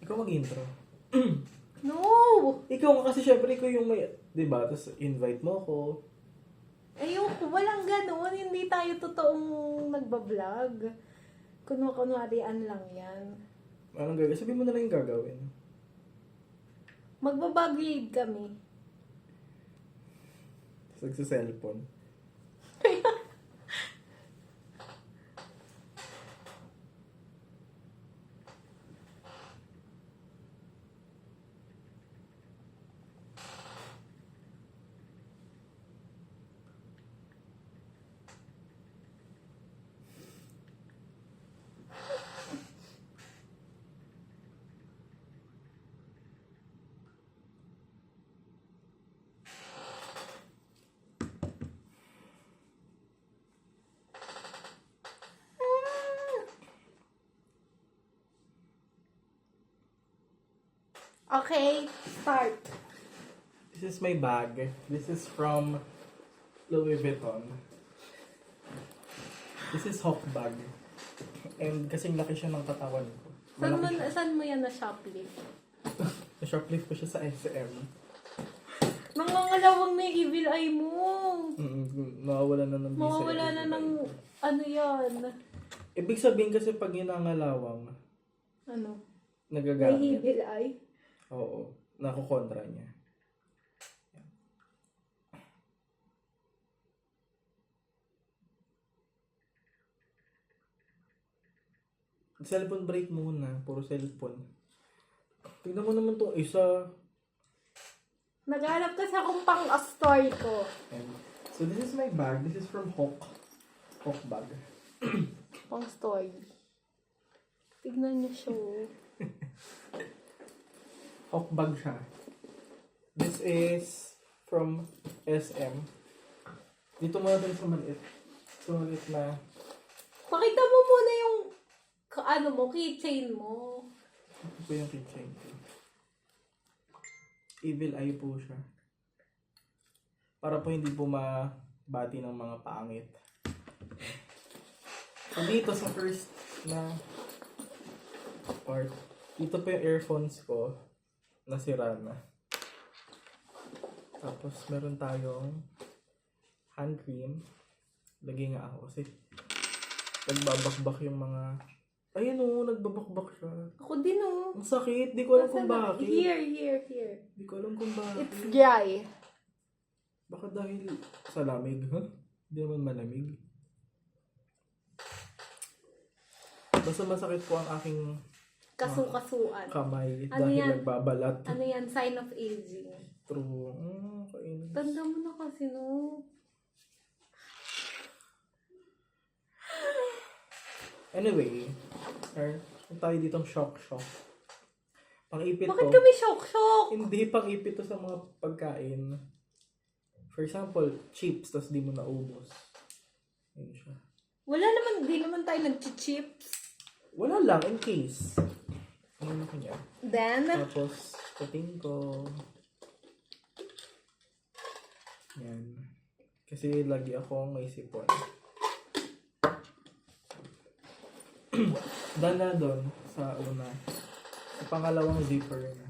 Ikaw mag-intro. No! Ikaw nga kasi syempre ikaw yung may, di ba? Tapos invite mo ako. Ayoko, walang ganun. Hindi tayo totoong nagbablog. Kunwarian lang yan. Anong gagawin? Sabihin mo na lang yung gagawin. Magbabagid kami. Tapos cellphone. Okay, start. This is my bag. This is from Louis Vuitton. This is Hawk bag. And kasing laki siya ng katawan ko. Malaki siya. Saan mo yan na shoplift? Na-shoplift ko siya sa SM. Nangangalawang na yung evil eye mo. Nawawala na ng visa. Mawawala na ng ano yan. Ibig sabihin kasi pag ginangalawang, Ano? May nagagamit. evil eye? Oo. Nakukontra niya. Cellphone break muna. Puro cellphone. Tignan mo naman itong isa. Naghanap kasi akong pang-story ko. And, so this is my bag. This is from Hawk. Hawk bag. Pang-story. Tignan niyo siya. Hawk bag siya. This is from SM. Dito muna tayo sa maliit. So maliit na. Pakita mo muna yung ano mo, keychain mo. Ito po yung keychain ko. Evil eye po siya. Para po hindi po mabati ng mga pangit. So dito sa first na part, dito po yung earphones ko. Nasira na. Tapos meron tayong hand cream. Lagay nga ako kasi nagbabakbak yung mga... Ayun o, nagbabakbak siya. Ako din Ang sakit. Di ko alam kung bakit. Here. Di ko alam kung bakit. It's dry. Baka dahil sa lamig, ha? Hindi naman malamig. Basta masakit po ang aking Kasukasuan. kamay Ano dahil yan? nagbabalat. Ano yan? Sign of aging. True. Kainis. Tanda mo na kasi, no? Anyway, kung tayo ditong shock. Pang-ipit Bakit to. kami shock? Hindi pang-ipit to sa mga pagkain. For example, chips, tapos di mo naubos. Ayun siya. Wala naman, di naman tayo nag-chips. Wala lang, in case. Ano ko niya? Then, Tapos, puting ko. Yan. Kasi lagi akong may sipon. Dala doon sa una. Sa pangalawang zipper na.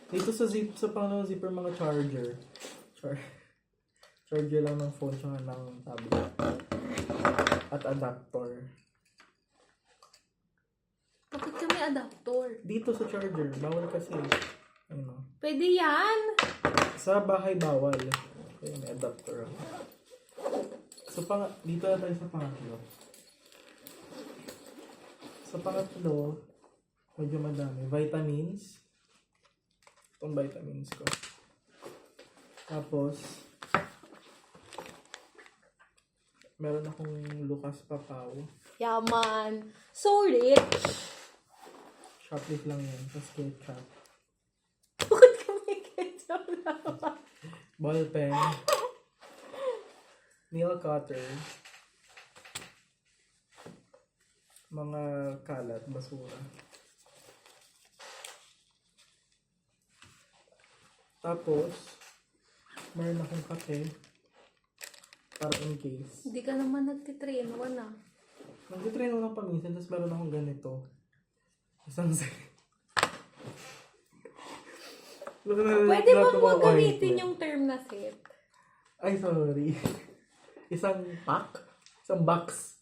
Dito sa pangalawang zipper, mga charger. Charger lang ng phone tsaka ng tablet. At adapter. bakit kami adapter? Dito sa charger, bawal kasi. Ano? Pwede yan. Sa bahay bawal. Kaya may adapter ako. So, dito na tayo sa pangatlo. Sa pangatlo, medyo madami. Vitamins. Itong vitamins ko. Tapos, meron akong Lucas Papaw. Yaman. So rich. Shoplift lang yan. Tapos ketchup. Bakit kami ketchup lang? Ballpen. Nail cutter. Mga kalat, basura. Tapos, meron akong kape. Para in case. Hindi ka naman nagtitrain. Wala. Nag-train ako ng paminsan, tapos meron akong ganito. Isang set. Pwede ba mo gamitin yung term na set? Ay, sorry. Isang pack? Isang box.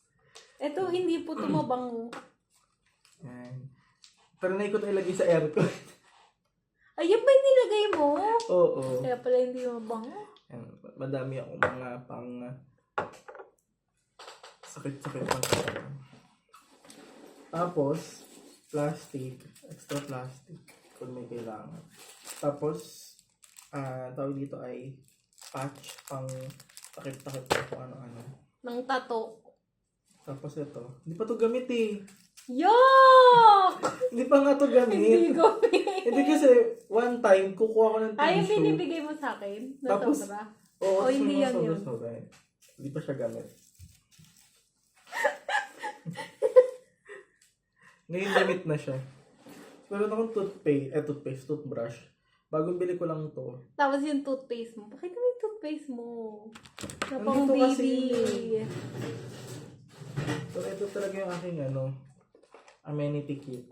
Ito, hindi po tumabango. Yan. Trinay ko ito ilagay sa aircon. Ayun ba yung nilagay mo? Oo. Kaya pala hindi mabango. Yan. Madami akong mga pang sakit-sakit pang katawan. Tapos, plastic. Extra plastic. Kung may kailangan. Tapos, tawag dito ay patch pang takip-takip kung ano-ano. Ng tato. Tapos ito. Hindi pa to gamit eh. Yuck! Hindi pa nga to Hindi gamit. ko Hindi kasi one time kukuha ko ng Ay, yung tissue. binibigay mo sa akin? Na Tapos, sobra? Oo, O, hindi yan yun. sobra. Hindi pa siya gamit. Ngayon gamit na siya. Meron akong toothbrush. Bagong bili ko lang to. Tapos yung toothpaste mo. Bakit yung toothpaste mo? Na pang Nandito kasi baby. So, ito talaga yung aking amenity kit.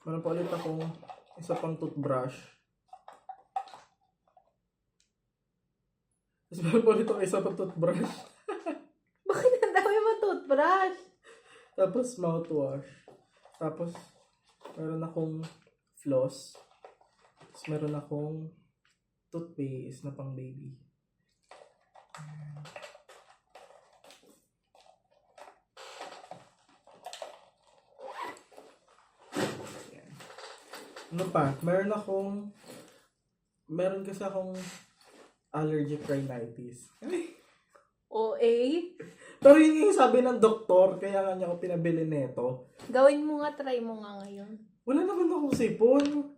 Meron pa ulit akong isa pang toothbrush. Tapos meron pa ulit akong isa pang toothbrush. Bakit ang dami mo toothbrush? Tapos mouthwash. Tapos meron akong floss. Tapos meron akong toothpaste na pang baby. Ayan. Ano pa? Meron kasi akong allergic rhinitis. OA? Pero yun yung sabi ng doktor, kaya nga niya ako pinabili nito. Gawin mo nga, try mo nga ngayon. Wala naman akong sipon.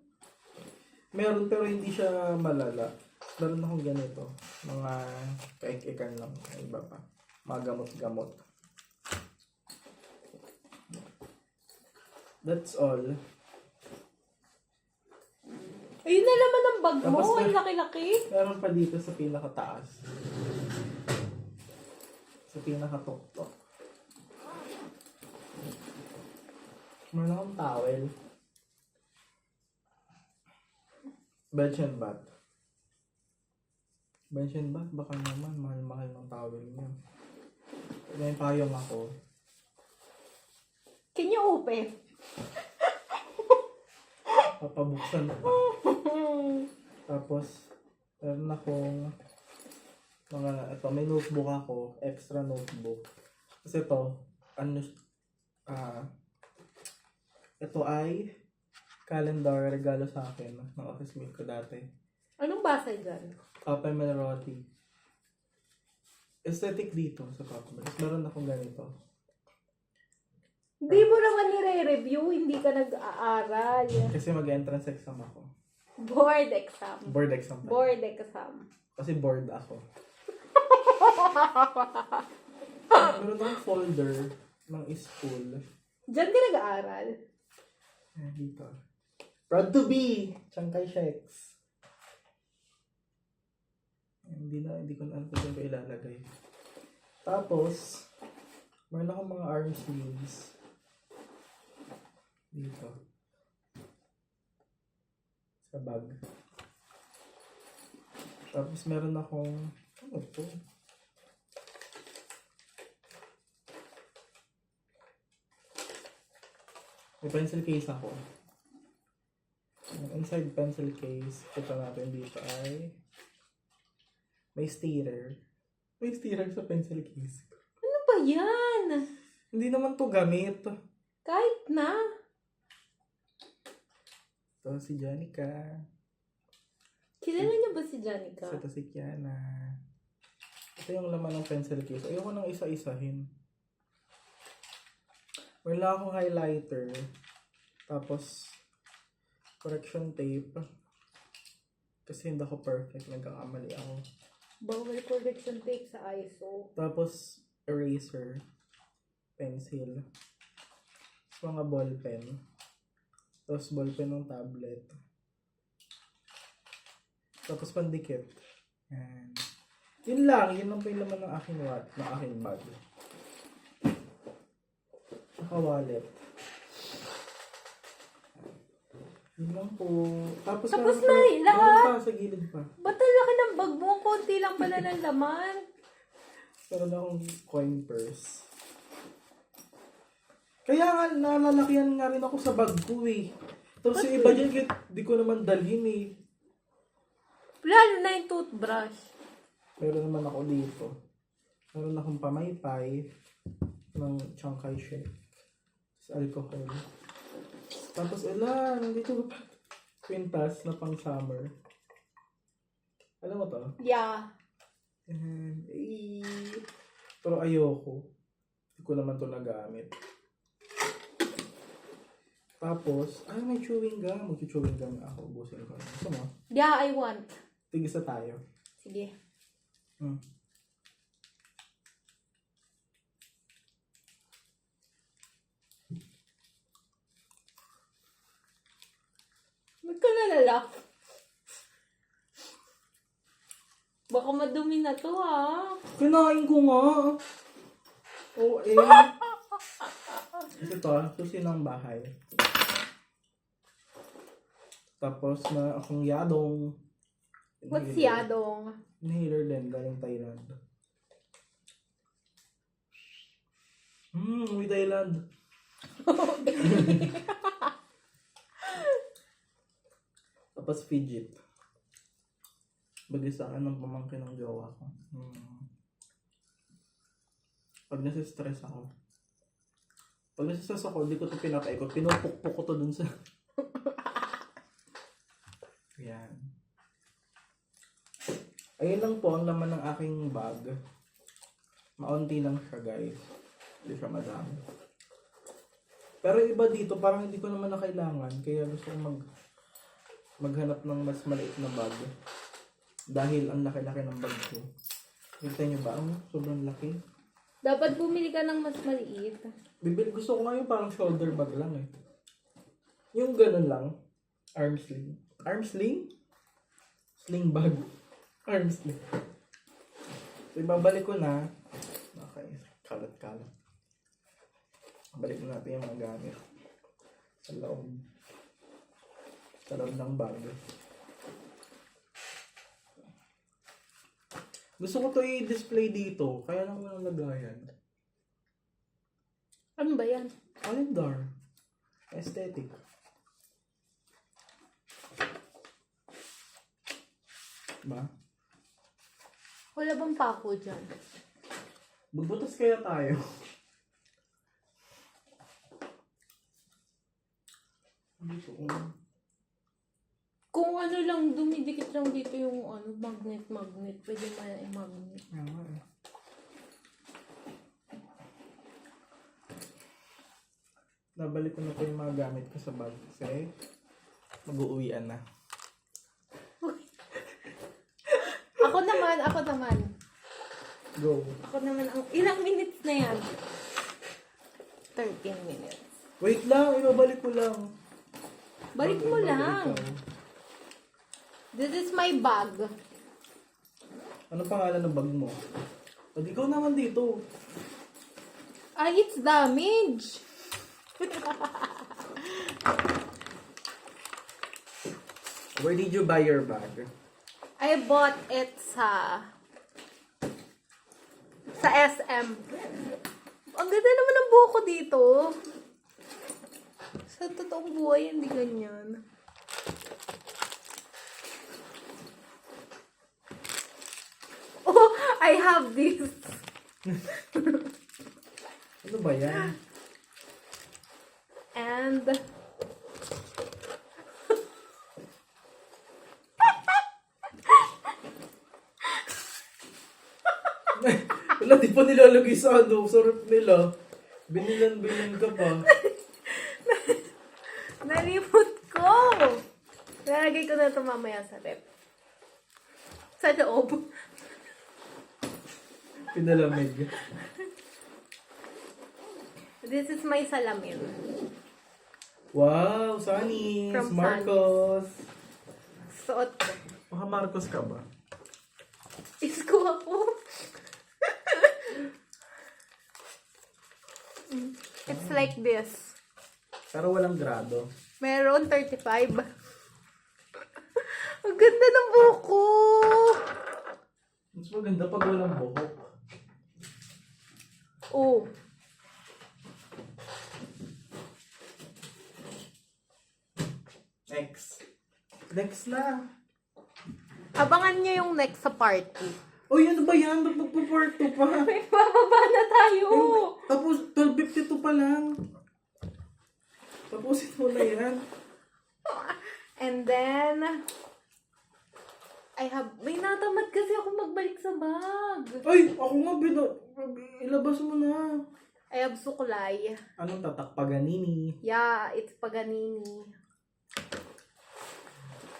Meron pero hindi siya malala. Meron akong ganito. Mga kaik-ikan lang. Iba pa. Mga gamot-gamot. That's all. Ayun na naman ang bag mo. Tapos Ang laki-laki. Meron pa dito sa pinakataas. Sa pinakatuktok. Meron akong towel. Bench and bath. Bench and bath, baka naman mahal-mahal ng towel niya. May payong ako. Can you open? Papabuksan pa. Tapos, meron akong may notebook ako, extra notebook. Kasi ito ay calendar regalo sa akin ng office mate ko dati. Anong basa dyan? Papa Melroti. Aesthetic dito sa Papa Melroti. Meron akong ganito. Hindi mo naman nire-review, hindi ka nag-aaral. Kasi mag-entrance exam ako. Board exam. Board exam. pala. Board exam. Kasi bored ako. Meron akong folder ng school. Diyan ka nag-aaral? Dito. Proud to be! Chankay Sheks. Hindi ko na alam kung saan ko ilalagay. Tapos, meron akong mga arm sleeves. Dito. Sa bag. Tapos meron akong, ano to? May pencil case ako. Inside pencil case, kita natin dito ay may steerer. May steerer sa pencil case. Ano ba yan? Hindi naman to gamit. Kahit na. Ito si Janica. Kilala niyo ba si Janica? Ito si Kiana. Ito yung laman ng pencil case. Ayoko nang isa-isahin. Wala akong highlighter. Tapos, correction tape. Kasi hindi ako perfect. Nagkakamali ako. Bawal correction tape sa ISO. Tapos, eraser. Pencil. Tapos, mga ballpen. Tapos, ballpen ng tablet. Tapos, pandikit. Yan. Yun lang. Yun lang po yung laman ng aking bag. Tsaka wallet. Yun lang po. Tapos meron pa sa gilid pa. Ba't ang laki ng bag mo? Konti lang pala ng laman. Meron akong coin purse. Kaya nga, nalalakihan nga rin ako sa bag ko eh. Tapos yung iba dyan, di ko naman dalhin eh. Lalo na yung toothbrush. Meron naman ako dito. Meron akong pamaypay ng Chiang Kai-shek. Tapos alcohol. Tapos nandito pa. Quintas na pang summer. Alam mo to? Yeah. Pero ayoko. Hindi ko naman to nagamit. Tapos, may chewing gum. Mag-chewing gum ako. Ubusin ko. Gusto mo? Yeah, I want. Tigisa tayo. Sige. Ba't ka nalala? Baka madumi na to, ha? Kinain ko nga. Oo, Ito, susi ng bahay. Tapos, na akong yadong. What's yadong? Inhaler din, galing Thailand. Uy, Thailand. Tapos fidget. Bagay sa akin ng pamangkin ng jowa ko. Pag nasa-stress ako. Di ko ito pinapaikot. Pinupukpuk ko to dun sa... Yan. Ayun lang po ang laman ng aking bag. Maunti lang siya, guys. Hindi siya madami. Pero iba dito, parang hindi ko naman na kailangan. Kaya gusto ko maghanap ng mas maliit na bag. Dahil ang laki-laki ng bag ko. Kita nyo ba? Sobrang laki. Dapat bumili ka ng mas maliit. Gusto ko nga yung parang shoulder bag lang eh. Yung ganun lang. Arm sling. Arm sling? Sling bag. Arm sling. So, ibabalik ko na. Okay. Kalat-kalat. Balik natin yung mga gamit. Sa loob. Sa loob ng bag. Gusto ko to i-display dito. Kaya lang walang lagayan. Ano ba yan? Calendar. Aesthetic. Ba? Wala bang pako dyan? Magbutas kaya tayo. Dito Kung ano lang, dumidikit lang dito yung magnet. Pwede magnet. Nabalik ko na po yung mga gamit ko sa bag kasi mag-uuwian na. Ako naman. Go. Ako naman, ilang minutes na yan? 13 minutes. Wait lang, ibabalik ko lang. Balik mo lang. This is my bag. Anong pangalan ng bag mo? Pag ikaw naman dito. It's damaged. Where did you buy your bag? I bought it sa SM. Ang ganda naman ng buhok ko dito. Sa totoong buhay, hindi ganyan. Oh, I have this. Ano ba yan? And wala, di pa nilalagay sa rep nila. Binilan ka pa. nalimot ko. Lalagay ko na ito mamaya sa rep. Sa loob. Pinalamig. This is my salamin. Wow, Sunny. From Marcos. Suot ko. Baka Marcos ka ba? Isko ako. It's like this. Pero walang grado. Meron 35. Ang ganda ng buko! Mas maganda pag walang buhok. Oh. Next na. Abangan nyo yung next sa party. Uy, ano ba yan? Ba't magpa-part 2 pa? May bababa na tayo! Tapos, 12:52 pa lang. Tapusin mo na yan. And then, may natamad kasi ako magbalik sa bag. Ay, ako nga, ilabas mo na. I have suklay. Anong tatak? Paganini. Yeah, it's Paganini.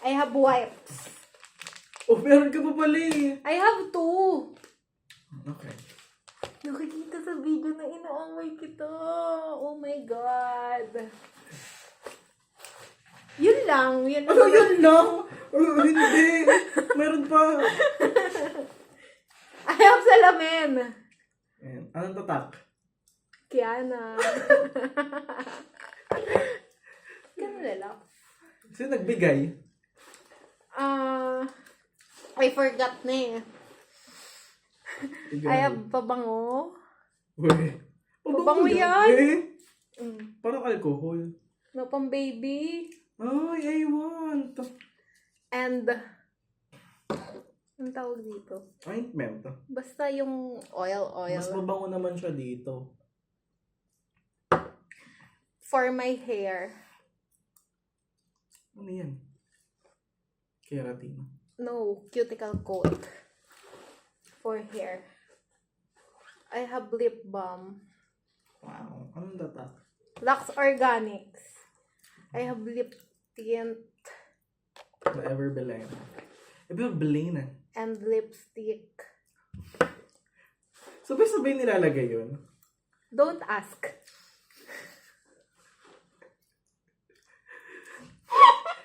I have wipes. Oh, meron ka pa pala eh. I have 2. Okay. Nakikita sa video na inaaway kita. Oh my God. Yun lang. Yun Ano yun lang? Oh, hindi. Meron pa. I have salamin. Ayan. Anong tatak? Kiana. Ganun na lang. Sino nagbigay? I forgot na eh. Bigay. I have pabango. Uy. Pabango yan. Eh, parang alcohol. No, pang baby. Ay, I want. And, ang tawag dito? Ointment. Basta yung oil. Mas mabango naman siya dito. For my hair. Ano yan? Keratin. No, cuticle coat. For hair. I have lip balm. Wow. Anong tatak? Lux Organics. I have lip tint The Everbelane. Everbelane. and lipstick. Sabay-sabay nilalagay yun. Don't ask.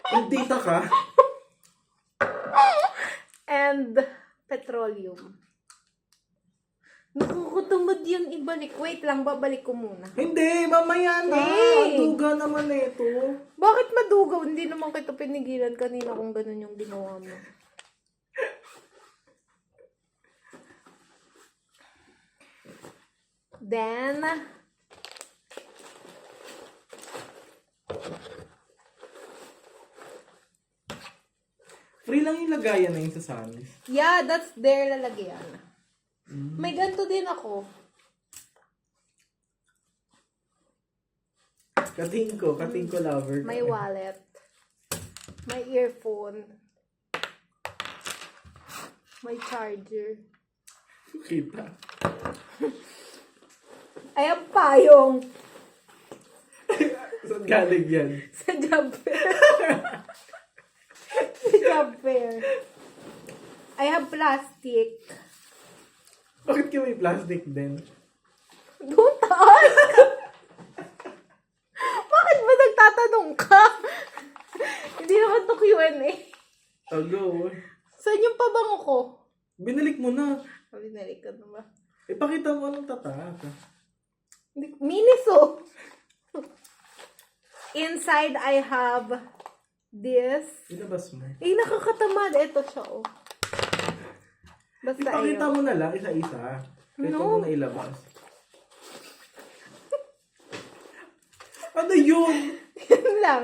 Nagdita ka? And petroleum. Nakukutumad yun ibalik. Wait lang, babalik ko muna. Hindi, mamaya na. Hey! Duga naman ito. Bakit madugaw? Hindi naman kita pinigilan kanina kung ganun yung ginawa mo. Then, Free lang yung lagayan na yun sa Sandisk. yeah, that's their lalagyan. May ganito din ako. Kating ko lover. May wallet. May earphone. May charger. Kita. I have payong Saan galing yan? sa job fair. Sa job fair. I have plastic. Bakit ka may plastic din? Don't ask! Bakit ba nagtatanong ka? Hindi naman to Q&A. Go. Saan yung pabango ko? Binalik mo na. Binalik ko na ba? Ipakita mo anong tatak. Miniso! Inside, I have this. Ilabas mo. Nakakatamad. Ito siya, oh. Basta Ipakita ayun. mo na lang, isa-isa. Ito No. mo na ilabas. Ano yun? Yun lang.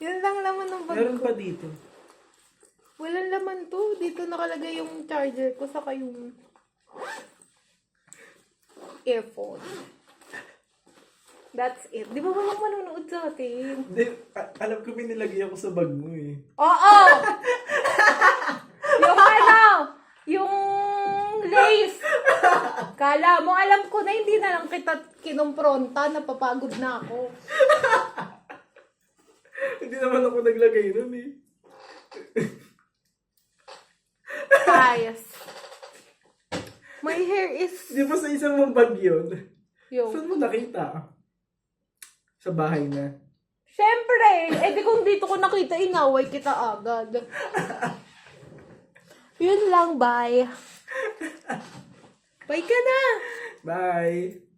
Yun lang laman ng bag Meron ko. pa dito. Walang laman to. Dito nakalagay yung charger ko saka yung earphone. That's it. Di ba walang manonood sa atin? Hindi, alam ko binilagay ako sa bag mo eh. Oo! Yung ano? Yung lace. Kala mo, alam ko na hindi na lang kita kinumpronta. Napapagod na ako. Hindi naman ako naglagay nun eh. Ayos. My hair is... Di ba sa isang mong bag yun? Yo. Saan mo nakita? Sa bahay na. Siyempre! Di kung dito ko nakita, inaway kita agad. Yun lang, bye. Bye ka na! Bye!